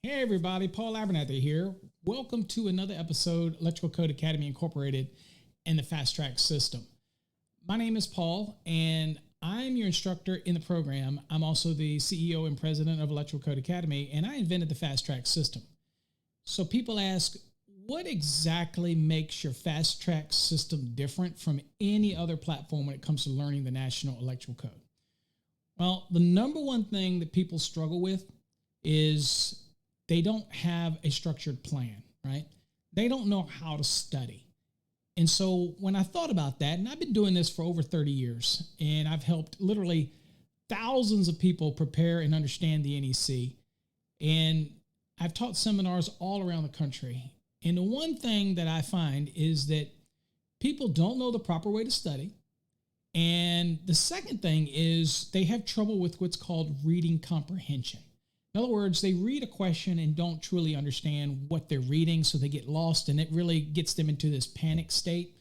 Hey everybody, Paul Abernathy here. Welcome to another episode, Electrical Code Academy Incorporated and the Fast Track System. My name is Paul and I'm your instructor in the program. I'm also the CEO and president of Electrical Code Academy, and I invented the Fast Track System. So people ask, what exactly makes your Fast Track System different from any other platform when it comes to learning the National Electrical Code? Well, the number one thing that people struggle with is they don't have a structured plan, right? They don't know how to study. And so when I thought about that, and I've been doing this for over 30 years, and I've helped literally thousands of people prepare and understand the NEC, and I've taught seminars all around the country. And the one thing that I find is that people don't know the proper way to study. And the second thing is they have trouble with what's called reading comprehension. In other words, they read a question and don't truly understand what they're reading, so they get lost, and it really gets them into this panic state.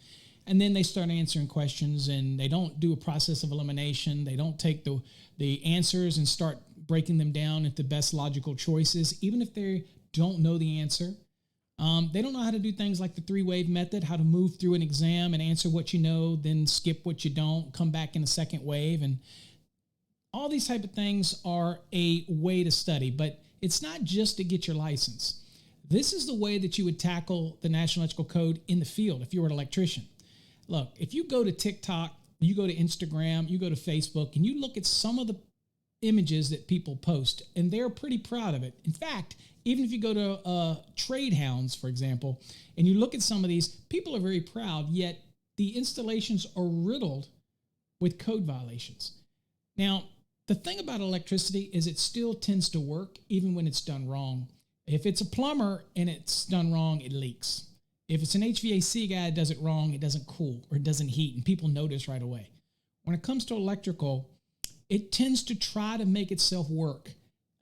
And then they start answering questions, and they don't do a process of elimination. They don't take the answers and start breaking them down into best logical choices, even if they don't know the answer. They don't know how to do things like the three-wave method, how to move through an exam and answer what you know, then skip what you don't, come back in a second wave, and all these type of things are a way to study, but it's not just to get your license. This is the way that you would tackle the National Electrical Code in the field if you were an electrician. Look, if you go to TikTok, you go to Instagram, you go to Facebook, and you look at some of the images that people post, and they're pretty proud of it. In fact, even if you go to Trade Hounds, for example, and you look at some of these, people are very proud, yet the installations are riddled with code violations. Now, the thing about electricity is it still tends to work even when it's done wrong. If it's a plumber and it's done wrong, it leaks. If it's an HVAC guy that does it wrong, it doesn't cool or it doesn't heat, and people notice right away. When it comes to electrical, it tends to try to make itself work,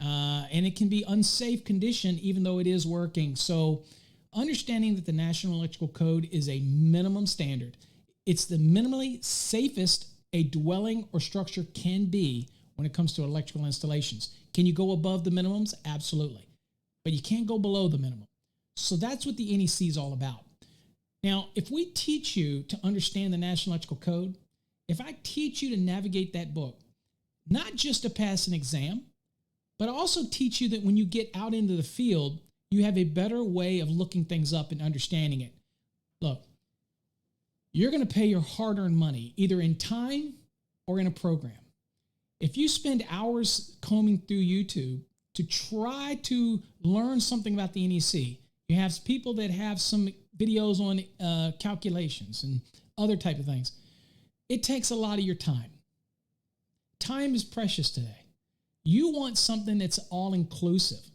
and it can be unsafe condition even though it is working. So understanding that the National Electrical Code is a minimum standard. It's the minimally safest a dwelling or structure can be when it comes to electrical installations. Can you go above the minimums? Absolutely. But you can't go below the minimum. So that's what the NEC is all about. Now, if we teach you to understand the National Electrical Code, if I teach you to navigate that book, not just to pass an exam, but also teach you that when you get out into the field, you have a better way of looking things up and understanding it. Look, you're going to pay your hard-earned money either in time or in a program. If you spend hours combing through YouTube to try to learn something about the NEC, you have people that have some videos on calculations and other type of things. It takes a lot of your time. Time is precious today. You want something that's all-inclusive,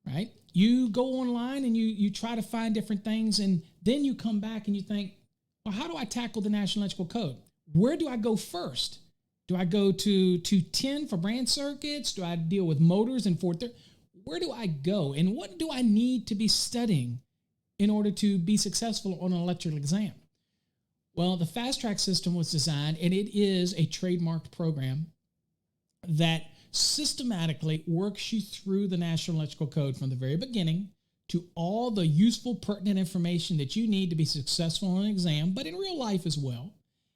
right? You go online and you try to find different things, and then you come back and you think, well, how do I tackle the National Electrical Code? Where do I go first? Do I go to 210 for branch circuits? Do I deal with motors and 430? Where do I go? And what do I need to be studying in order to be successful on an electrical exam? Well, the Fast Track System was designed, and it is a trademarked program that systematically works you through the National Electrical Code from the very beginning to all the useful, pertinent information that you need to be successful on an exam, but in real life as well.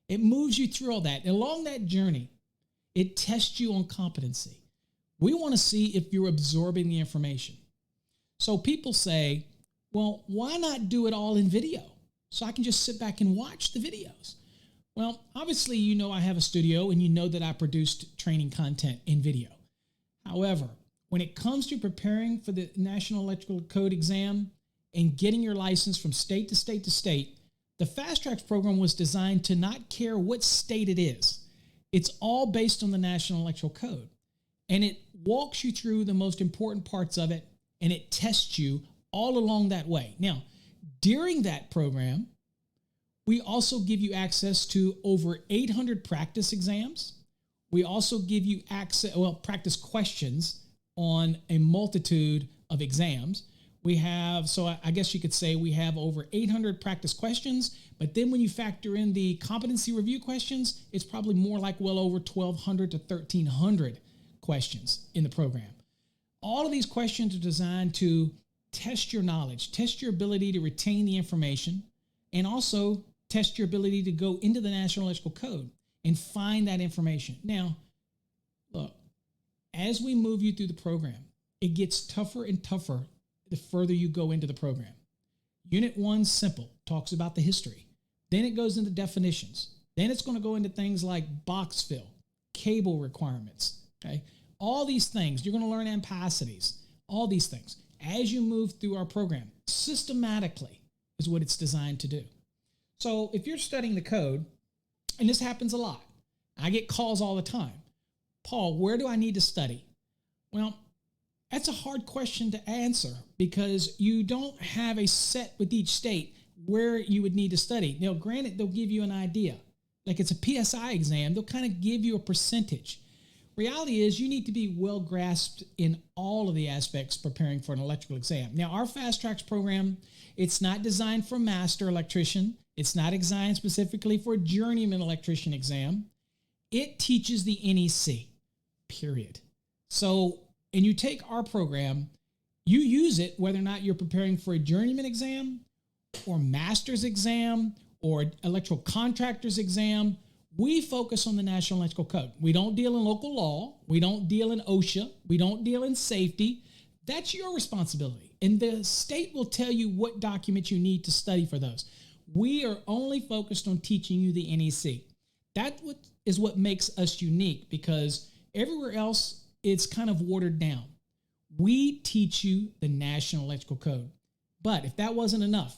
It moves you through all that. And along that journey, it tests you on competency. We want to see if you're absorbing the information. So people say, well, why not do it all in video so I can just sit back and watch the videos? Well, obviously, you know I have a studio, and you know that I produced training content in video. However, when it comes to preparing for the National Electrical Code exam and getting your license from state to state to state, the Fast Tracks program was designed to not care what state it is. It's all based on the National Electrical Code. And it walks you through the most important parts of it, and it tests you all along that way. Now, during that program, we also give you access to over 800 practice exams. We also give you practice questions on a multitude of exams. We have, so I guess you could say we have over 800 practice questions, but then when you factor in the competency review questions, it's probably more like well over 1,200 to 1,300 questions in the program. All of these questions are designed to test your knowledge, test your ability to retain the information, and also test your ability to go into the National Electrical Code and find that information. Now, look, as we move you through the program, it gets tougher and tougher the further you go into the program. Unit 1, simple, talks about the history. Then it goes into definitions. Then it's going to go into things like box fill, cable requirements, okay? All these things. You're going to learn ampacities, all these things. As you move through our program, systematically is what it's designed to do. So if you're studying the code, and this happens a lot, I get calls all the time. Paul, where do I need to study? Well, that's a hard question to answer because you don't have a set with each state where you would need to study. Now, granted, they'll give you an idea. Like it's a PSI exam, they'll kind of give you a percentage. Reality is you need to be well grasped in all of the aspects preparing for an electrical exam. Now, our Fast Tracks program, it's not designed for master electrician. It's not designed specifically for a journeyman electrician exam. It teaches the NEC, period. So, and you take our program, you use it whether or not you're preparing for a journeyman exam or master's exam or electrical contractor's exam. We focus on the National Electrical Code. We don't deal in local law. We don't deal in OSHA. We don't deal in safety. That's your responsibility. And the state will tell you what documents you need to study for those. We are only focused on teaching you the NEC. That is what makes us unique because everywhere else, it's kind of watered down. We teach you the National Electrical Code. But if that wasn't enough,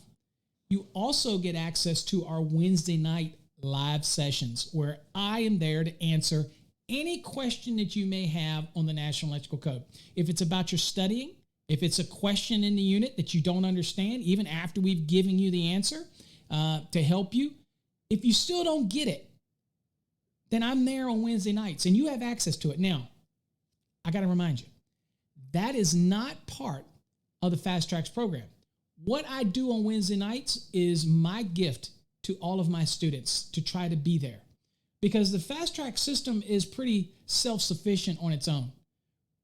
you also get access to our Wednesday night live sessions where I am there to answer any question that you may have on the National Electrical Code. If it's about your studying, if it's a question in the unit that you don't understand, even after we've given you the answer to help you, if you still don't get it, then I'm there on Wednesday nights and you have access to it. Now, I got to remind you, that is not part of the Fast Tracks program. What I do on Wednesday nights is my gift to all of my students to try to be there because the Fast Track system is pretty self-sufficient on its own.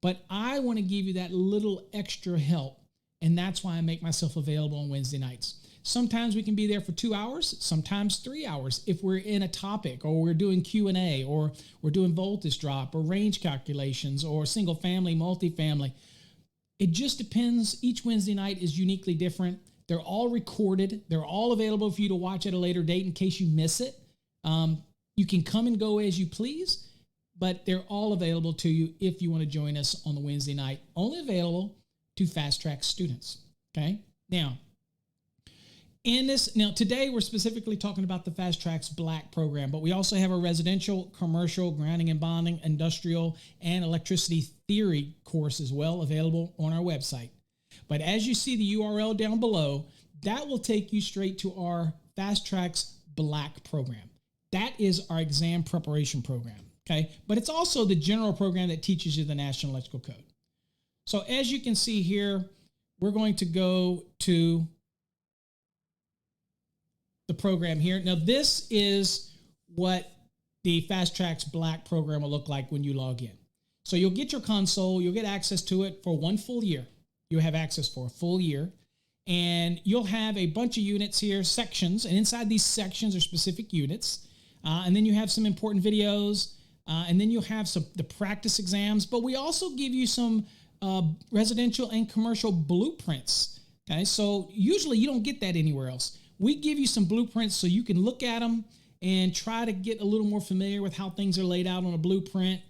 But I want to give you that little extra help, and that's why I make myself available on Wednesday nights. Sometimes we can be there for 2 hours, sometimes 3 hours if we're in a topic or we're doing Q&A or we're doing voltage drop or range calculations or single family, multifamily. It just depends. Each Wednesday night is uniquely different. They're all recorded. They're all available for you to watch at a later date in case you miss it. You can come and go as you please, but they're all available to you if you want to join us on the Wednesday night. Only available to Fast Track students. Okay? Now, today we're specifically talking about the Fast Tracks Black program, but we also have a residential, commercial, grounding and bonding, industrial, and electricity theory course as well available on our website. But as you see the URL down below, that will take you straight to our Fast Tracks Black program. That is our exam preparation program, okay? But it's also the general program that teaches you the National Electrical Code. So as you can see here, we're going to go to the program here. Now, this is what the Fast Tracks Black program will look like when you log in. So you'll get your console, you'll get access to it for 1 full year. You'll have access for a full year, and you'll have a bunch of units here, sections, and inside these sections are specific units. And then you have some important videos, and then you'll have the practice exams, but we also give you some residential and commercial blueprints. Okay, so usually you don't get that anywhere else. We give you some blueprints so you can look at them and try to get a little more familiar with how things are laid out on a blueprint,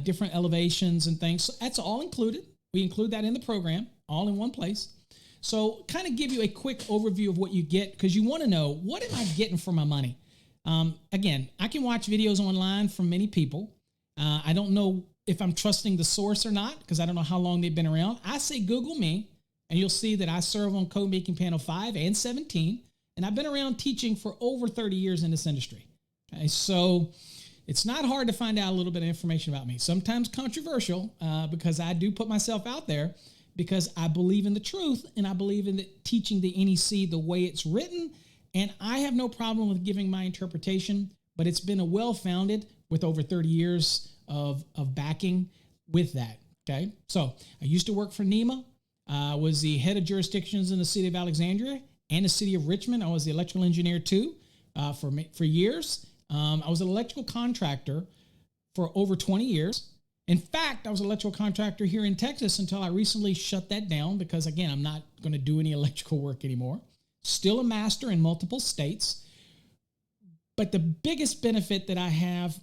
different elevations and things. So that's all included. We include that in the program, all in one place. So kind of give you a quick overview of what you get because you want to know, what am I getting for my money? Again, I can watch videos online from many people. I don't know if I'm trusting the source or not because I don't know how long they've been around. I say Google me, and you'll see that I serve on Code Making Panel 5 and 17, and I've been around teaching for over 30 years in this industry. Okay, so it's not hard to find out a little bit of information about me. Sometimes controversial because I do put myself out there because I believe in the truth and I believe in teaching the NEC the way it's written. And I have no problem with giving my interpretation, but it's been a well-founded with over 30 years of backing with that. Okay, so I used to work for NEMA. I was the head of jurisdictions in the city of Alexandria and the city of Richmond. I was the electrical engineer too for years. I was an electrical contractor for over 20 years. In fact, I was an electrical contractor here in Texas until I recently shut that down because, again, I'm not going to do any electrical work anymore. Still a master in multiple states. But the biggest benefit that I have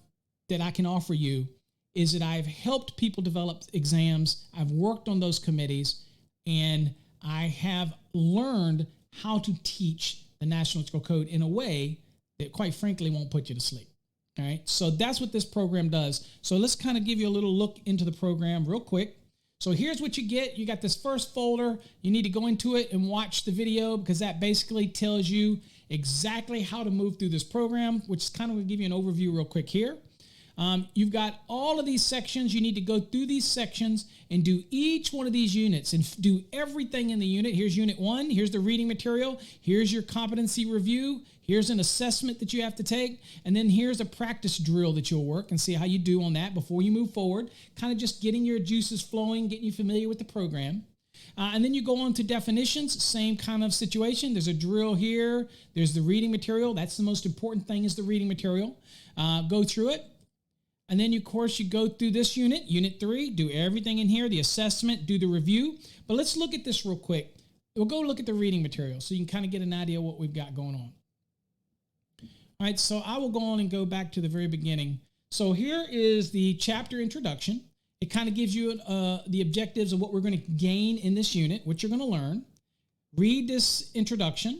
that I can offer you is that I've helped people develop exams. I've worked on those committees, and I have learned how to teach the National Electrical Code in a way that, quite frankly, won't put you to sleep. All right, so that's what this program does. So let's kind of give you a little look into the program real quick. So here's what you get. You got this first folder. You need to go into it and watch the video because that basically tells you exactly how to move through this program, which is kind of going to give you an overview real quick here. You've got all of these sections. You need to go through these sections and do each one of these units and do everything in the unit. Here's unit 1. Here's the reading material. Here's your competency review. Here's an assessment that you have to take. And then here's a practice drill that you'll work and see how you do on that before you move forward. Kind of just getting your juices flowing, getting you familiar with the program. And then you go on to definitions, same kind of situation. There's a drill here. There's the reading material. That's the most important thing is the reading material. Go through it. And then, of course, you go through this unit, unit 3, do everything in here, the assessment, do the review. But let's look at this real quick. We'll go look at the reading material so you can kind of get an idea of what we've got going on. All right, so I will go on and go back to the very beginning. So here is the chapter introduction. It kind of gives you the objectives of what we're going to gain in this unit, what you're going to learn. Read this introduction,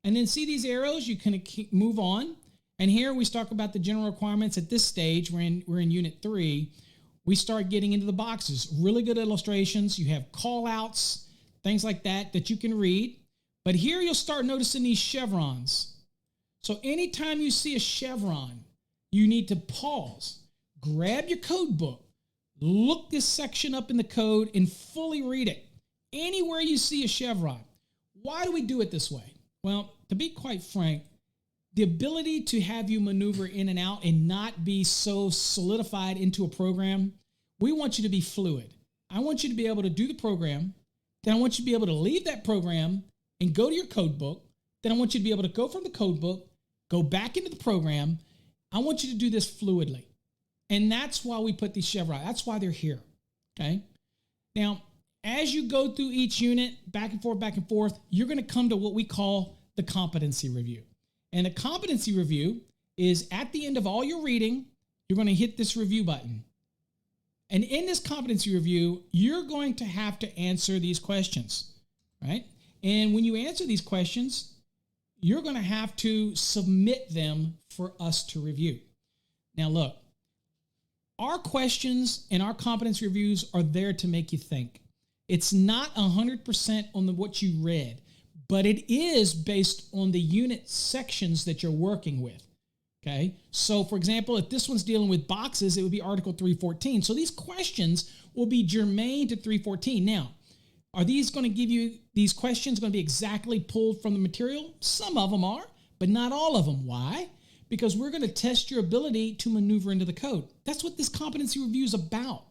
and then see these arrows. You can move on. And here we talk about the general requirements. At this stage, we're in unit 3. We start getting into the boxes. Really good illustrations. You have call-outs, things like that you can read. But here you'll start noticing these chevrons. So anytime you see a chevron, you need to pause, grab your code book, look this section up in the code, and fully read it. Anywhere you see a chevron. Why do we do it this way? Well, to be quite frank, the ability to have you maneuver in and out and not be so solidified into a program, we want you to be fluid. I want you to be able to do the program. Then I want you to be able to leave that program and go to your code book. Then I want you to be able to go from the code book, go back into the program. I want you to do this fluidly. And that's why we put these chevrons. That's why they're here, okay? Now, as you go through each unit, back and forth, you're going to come to what we call the competency review. And the competency review is at the end of all your reading, you're going to hit this review button. And in this competency review, you're going to have to answer these questions, right? And when you answer these questions, you're going to have to submit them for us to review. Now, look, our questions and our competency reviews are there to make you think. It's not 100% on what you read, but it is based on the unit sections that you're working with, okay? So, for example, if this one's dealing with boxes, it would be Article 314. So these questions will be germane to 314. Now, are these going to give you, these questions going to be exactly pulled from the material? Some of them are, but not all of them. Why? Because we're going to test your ability to maneuver into the code. That's what this competency review is about.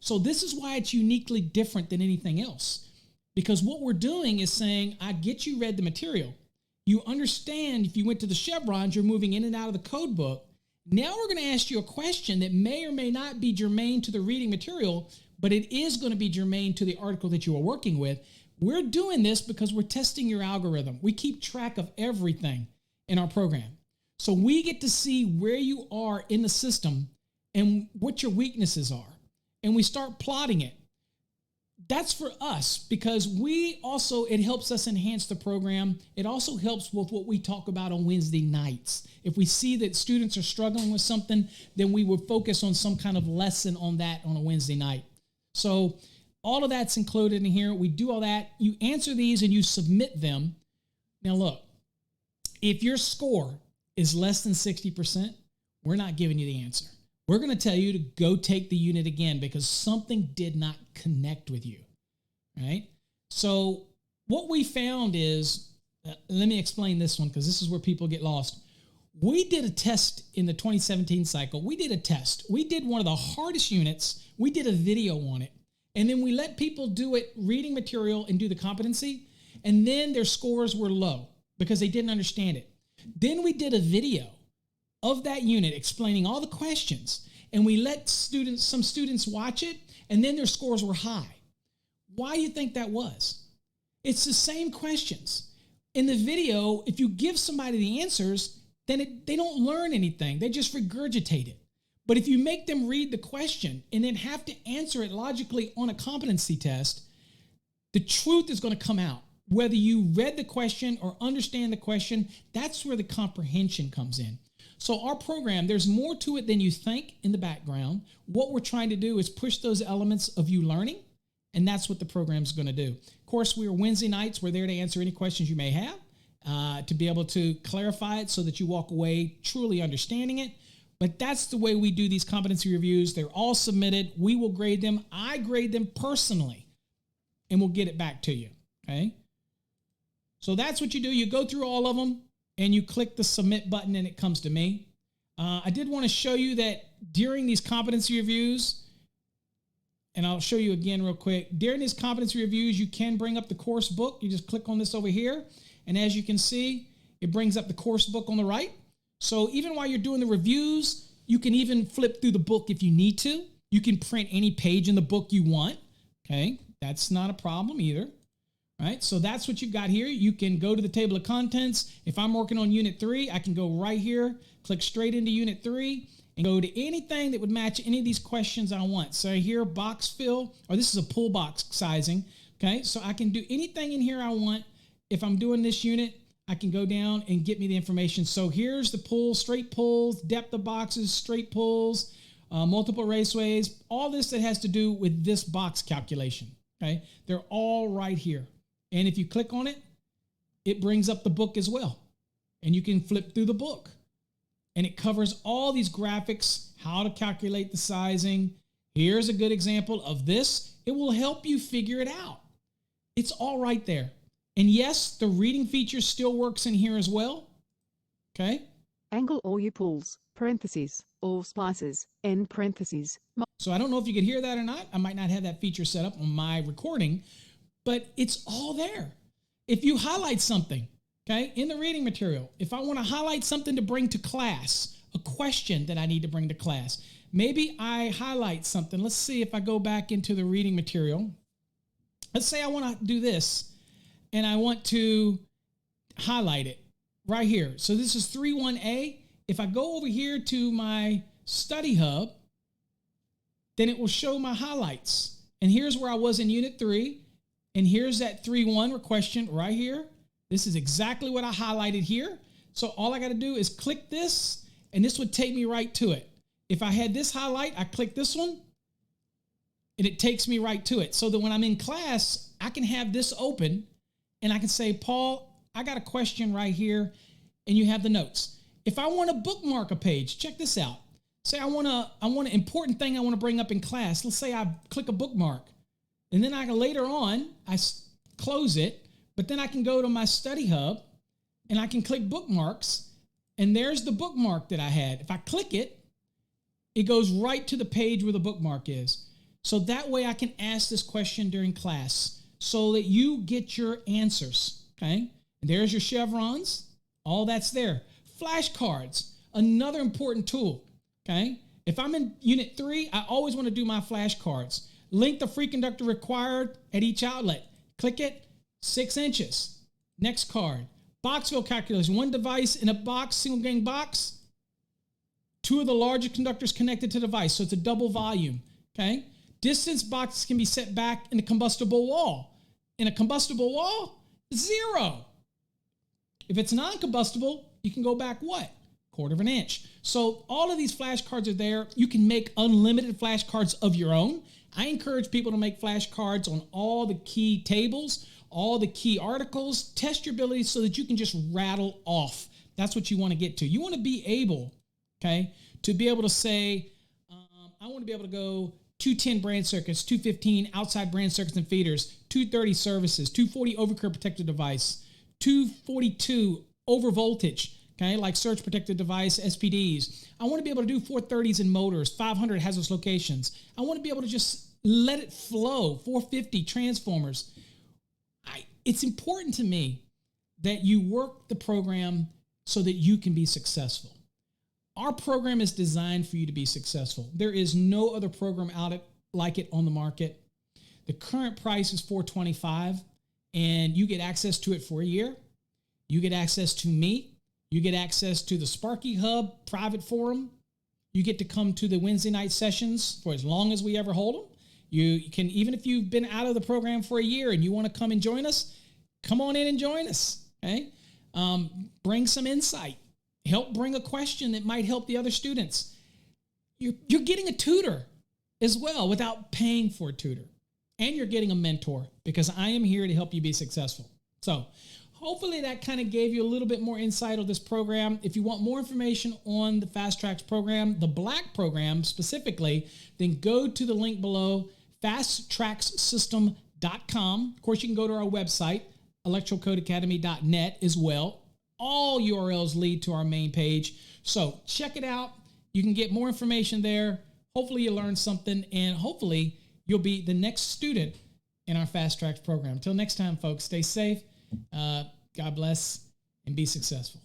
So this is why it's uniquely different than anything else. Because what we're doing is saying, I get you read the material. You understand if you went to the chevrons, you're moving in and out of the code book. Now we're going to ask you a question that may or may not be germane to the reading material, but it is going to be germane to the article that you are working with. We're doing this because we're testing your algorithm. We keep track of everything in our program. So we get to see where you are in the system and what your weaknesses are. And we start plotting it. That's for us because it helps us enhance the program. It also helps with what we talk about on Wednesday nights. If we see that students are struggling with something, then we would focus on some kind of lesson on that on a Wednesday night. So all of that's included in here. We do all that. You answer these and you submit them. Now look, if your score is less than 60%, we're not giving you the answer. We're going to tell you to go take the unit again because something did not connect with you, right? So what we found is, let me explain this one because this is where people get lost. We did a test in the 2017 cycle. We did a test. We did one of the hardest units. We did a video on it. And then we let people do it reading material and do the competency. And then their scores were low because they didn't understand it. Then we did a video of that unit explaining all the questions. And we let some students watch it. And then their scores were high. Why do you think that was? It's the same questions. In the video, if you give somebody the answers, then they don't learn anything. They just regurgitate it. But if you make them read the question and then have to answer it logically on a competency test, the truth is going to come out. Whether you read the question or understand the question, that's where the comprehension comes in. So our program, there's more to it than you think in the background. What we're trying to do is push those elements of you learning, and that's what the program's going to do. Of course, we are Wednesday nights. We're there to answer any questions you may have, to be able to clarify it so that you walk away truly understanding it. But that's the way we do these competency reviews. They're all submitted. We will grade them. I grade them personally, and we'll get it back to you, okay? So that's what you do. You go through all of them, and you click the submit button, and it comes to me. I did want to show you that during these competency reviews, and I'll show you again real quick. During these competency reviews, you can bring up the course book. You just click on this over here, and as you can see, it brings up the course book on the right. So even while you're doing the reviews, you can even flip through the book if you need to. You can print any page in the book you want, okay? That's not a problem either, right? So that's what you've got here. You can go to the table of contents. If I'm working on Unit 3, I can go right here, click straight into Unit 3, and go to anything that would match any of these questions I want. So here, box fill, or this is a pull box sizing, okay? So I can do anything in here I want. If I'm doing this unit, I can go down and get me the information. So here's the pull, straight pulls, depth of boxes, straight pulls, multiple raceways, all this that has to do with this box calculation, okay? They're all right here. And if you click on it, it brings up the book as well. And you can flip through the book. And it covers all these graphics, how to calculate the sizing. Here's a good example of this. It will help you figure it out. It's all right there. And yes, the reading feature still works in here as well. Okay? Angle all U pulls, parentheses, all splices, end parentheses. So I don't know if you could hear that or not. I might not have that feature set up on my recording, but it's all there. If you highlight something, okay, in the reading material, if I want to highlight something to bring to class, a question that I need to bring to class, maybe I highlight something. Let's see if I go back into the reading material. Let's say I want to do this. And I want to highlight it right here. So this is 3.1a. If I go over here to my study hub, then it will show my highlights. And here's where I was in Unit 3. And here's that 3.1 question right here. This is exactly what I highlighted here. So all I got to do is click this, and this would take me right to it. If I had this highlight, I click this one, and it takes me right to it. So that when I'm in class, I can have this open, and I can say, Paul, I got a question right here, and you have the notes. If I want to bookmark a page, check this out. Say I want an important thing I want to bring up in class. Let's say I click a bookmark, and then later on, I close it, but then I can go to my study hub, and I can click bookmarks, and there's the bookmark that I had. If I click it, it goes right to the page where the bookmark is. So that way I can ask this question during class, so that you get your answers, okay? And there's your chevrons. All that's there. Flashcards, another important tool, okay? If I'm in Unit 3, I always want to do my flashcards. Length of free conductor required at each outlet. Click it, 6 inches. Next card. Box fill calculation. One device in a box, single gang box. 2 of the larger conductors connected to the device, so it's a double volume, okay? Distance boxes can be set back in a combustible wall. In a combustible wall, 0. If it's non-combustible, you can go back what? 1/4 of an inch. So all of these flashcards are there. You can make unlimited flashcards of your own. I encourage people to make flashcards on all the key tables, all the key articles. Test your ability so that you can just rattle off. That's what you want to get to. You want to be able, okay, to be able to say, I want to be able to go 210 branch circuits, 215 outside branch circuits and feeders, 230 services, 240 overcurrent protected device, 242 over voltage, okay, like surge protected device, SPDs. I want to be able to do 430s in motors, 500 hazardous locations. I want to be able to just let it flow. 450 transformers. It's important to me that you work the program so that you can be successful. Our program is designed for you to be successful. There is no other program like it on the market. The current price is $425, and you get access to it for a year. You get access to me. You get access to the Sparky Hub private forum. You get to come to the Wednesday night sessions for as long as we ever hold them. You can, even if you've been out of the program for a year and you want to come and join us, come on in and join us. Okay? Bring some insight. Help bring a question that might help the other students. You're getting a tutor as well without paying for a tutor. And you're getting a mentor, because I am here to help you be successful. So hopefully that kind of gave you a little bit more insight on this program. If you want more information on the Fast Tracks program, the black program specifically, then go to the link below, fasttrackssystem.com. Of course, you can go to our website, electrocodecademy.net as well. All URLs lead to our main page. So check it out. You can get more information there. Hopefully you learned something, and hopefully you'll be the next student in our Fast Tracks program. Until next time, folks, stay safe. God bless and be successful.